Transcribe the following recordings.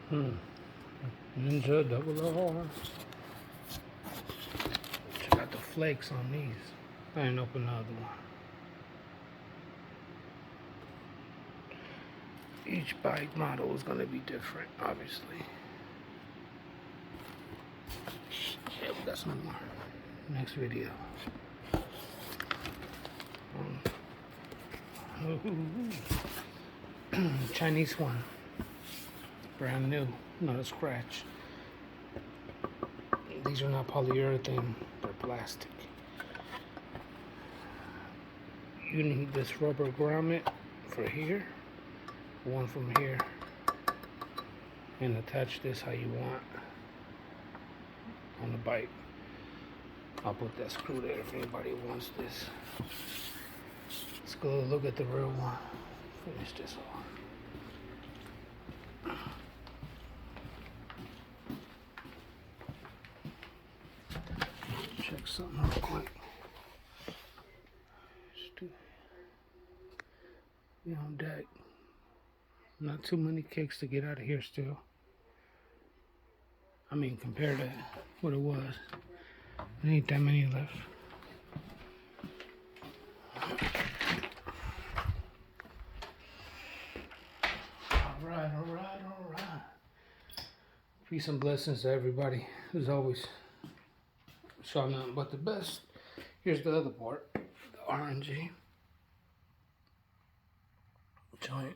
Ninja double R. Check out the flakes on these. I didn't open another one. Each bike model is going to be different, obviously. Yeah, we got some more. Next video. Chinese one. Brand new, not a scratch. These are not polyurethane, they're plastic. You need this rubber grommet for here, one from here, and attach this how you want on the bike. I'll put that screw there if anybody wants this. Let's go look at the real one. Finish this off. Check something real quick. Be on deck. Not too many kicks to get out of here still. I mean, compared to what it was, there ain't that many left. Alright. Peace and blessings to everybody. As always, saw nothing but the best. Here's the other part, the RNG joint.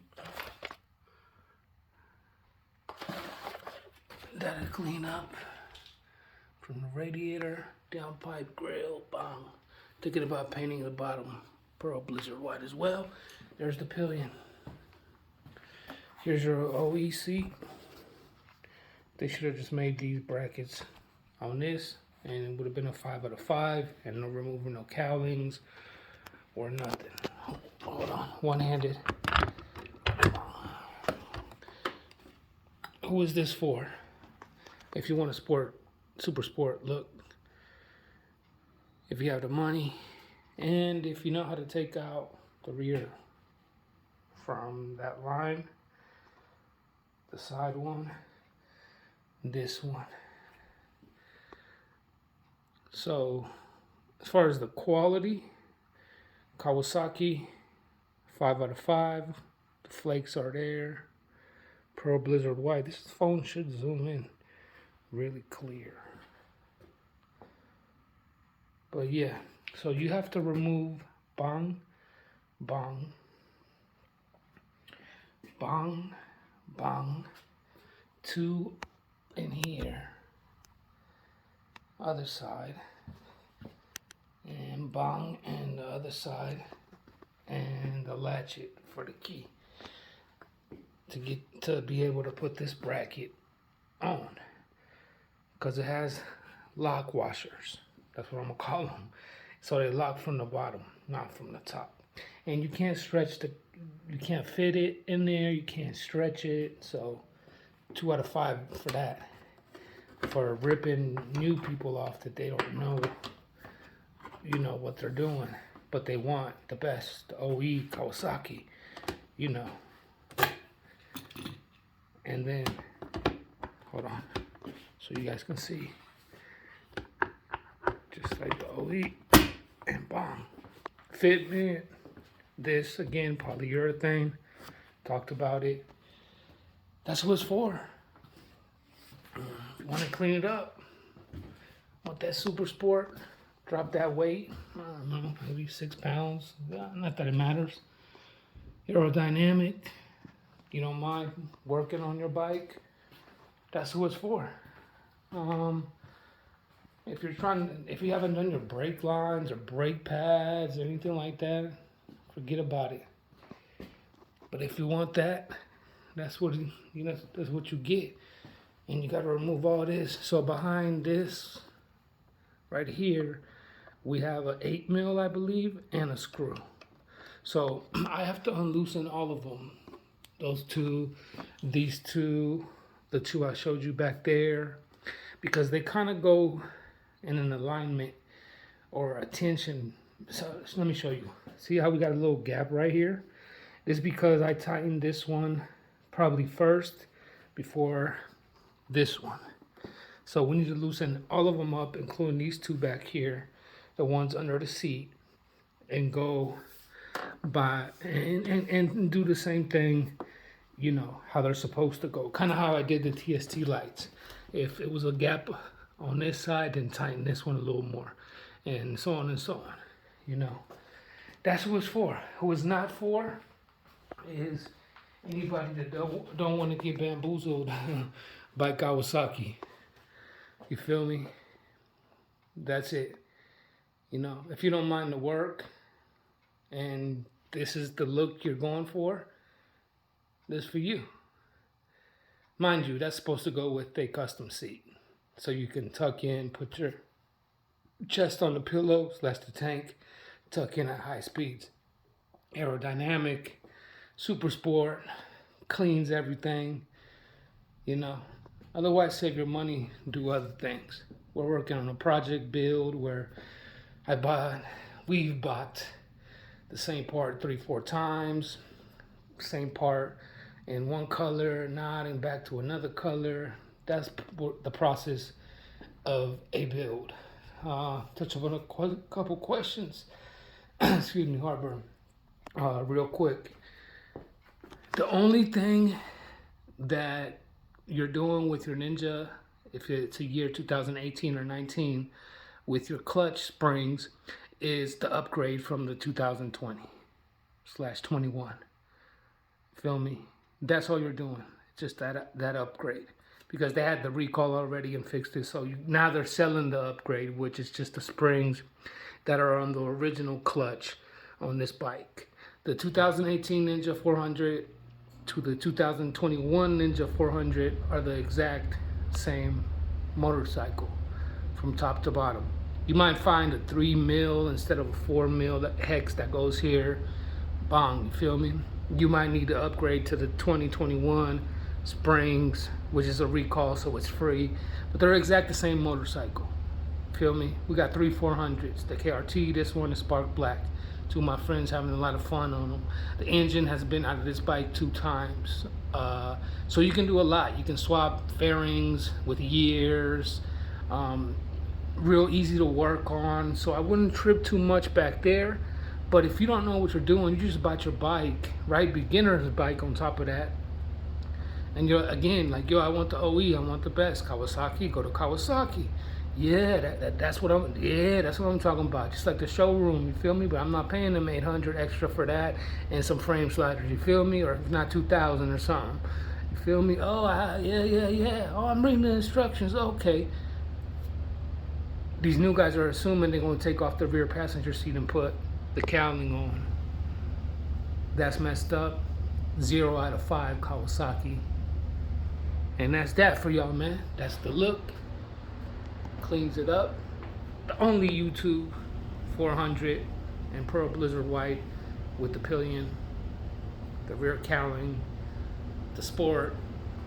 That'll clean up from the radiator, downpipe, grill, bong. Thinking about painting the bottom pearl blizzard white as well. There's the pillion. Here's your OE seat. They should have just made these brackets on this, and it would have been a 5 out of 5, and no removing no cowlings or nothing. Hold on, one-handed. Who is this for? If you want a super sport look, if you have the money, and if you know how to take out the rear from that line, the side one, this one. So as far as the quality, Kawasaki, 5 out of 5. The flakes are there. Pearl Blizzard White. This phone should zoom in really clear. But yeah, so you have to remove bong, 2 in here, other side, and bong and the other side, and the latchet for the key to be able to put this bracket on, because it has lock washers. That's what I'm gonna call them. So they lock from the bottom, not from the top. And you can't stretch you can't fit it in there. You can't stretch it. So 2 out of 5 for that. For ripping new people off that they don't know, what they're doing, but they want the best, the OE, Kawasaki, And then, hold on, so you guys can see, just like the OE and bong. Fitment, this again, polyurethane, talked about it. That's what it's for. Want to clean it up, want that super sport, drop that weight, I don't know, maybe 6 pounds, not that it matters. Aerodynamic, you don't mind working on your bike, that's who it's for. If you haven't done your brake lines or brake pads or anything like that, forget about it. But if you want that, that's what you get. And you got to remove all this. So behind this, right here, we have an 8 mil, I believe, and a screw. So I have to unloosen all of them. Those two, these two, the two I showed you back there, because they kind of go in an alignment or a tension. So let me show you. See how we got a little gap right here? This is because I tightened this one probably first, before this one. So we need to loosen all of them up, including these two back here, the ones under the seat, and go by and do the same thing, you know, how they're supposed to go. Kind of how I did the TST lights. If it was a gap on this side, then tighten this one a little more, and so on and so on, you know. That's what it's for. Who it's not for is anybody that don't want to get bamboozled by Kawasaki. You feel me? That's it. You know, if you don't mind the work and this is the look you're going for, this is for you. Mind you, that's supposed to go with a custom seat. So you can tuck in, put your chest on the pillow, slash the tank, tuck in at high speeds. Aerodynamic, super sport, cleans everything, you know. Otherwise, save your money, do other things. We're working on a project build where we've bought the same part 3-4 times, same part in one color, nodding back to another color. That's the process of a build. Touch on a couple questions. Excuse me, heartburn. Real quick. The only thing that you're doing with your Ninja, if it's a year 2018 or 19, with your clutch springs, is the upgrade from the 2020/21. Feel me? That's all you're doing. Just that upgrade. Because they had the recall already and fixed it. So now they're selling the upgrade, which is just the springs that are on the original clutch on this bike. The 2018 Ninja 400 to the 2021 Ninja 400 are the exact same motorcycle from top to bottom. You might find a 3 mil instead of a 4 mil hex that goes here. Bong, you feel me? You might need to upgrade to the 2021 springs, which is a recall, so it's free. But they're exact the same motorcycle. Feel me? We got 3 400s. The KRT, this one is Spark Black. Two of my friends having a lot of fun on them. The engine has been out of this bike 2 times. So you can do a lot. You can swap fairings with years. Real easy to work on. So I wouldn't trip too much back there. But if you don't know what you're doing, you just bought your bike, right? Beginner's bike on top of that. And you're, again, like, yo, I want the OE, I want the best. Kawasaki, go to Kawasaki. Yeah, that's what I'm talking about. Just like the showroom, you feel me? But I'm not paying them $800 extra for that and some frame sliders, you feel me? Or if not, $2,000 or something. You feel me? Oh, yeah. Oh, I'm reading the instructions. Okay. These new guys are assuming they're going to take off the rear passenger seat and put the cowling on. That's messed up. 0 out of 5 Kawasaki. And that's that for y'all, man. That's the look. Cleans it up. The only YouTube 400 in Pearl Blizzard White with the pillion, the rear cowling, the sport,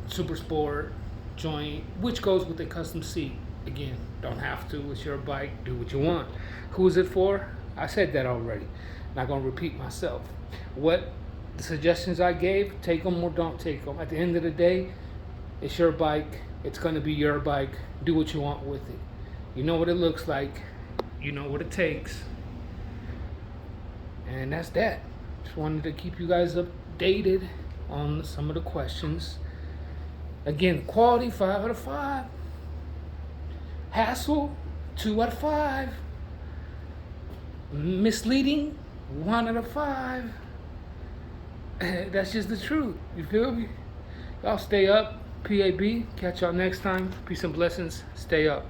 super sport joint, which goes with the custom seat. Again, don't have to. It's your bike. Do what you want. Who is it for? I said that already. Not gonna repeat myself. What the suggestions I gave, take them or don't take them. At the end of the day, it's your bike. It's gonna be your bike. Do what you want with it. You know what it looks like. You know what it takes. And that's that. Just wanted to keep you guys updated on some of the questions. Again, quality 5 out of 5. Hassle 2 out of 5. Misleading 1 out of 5. That's just the truth. You feel me? Y'all stay up. P.A.B. Catch y'all next time. Peace and blessings. Stay up.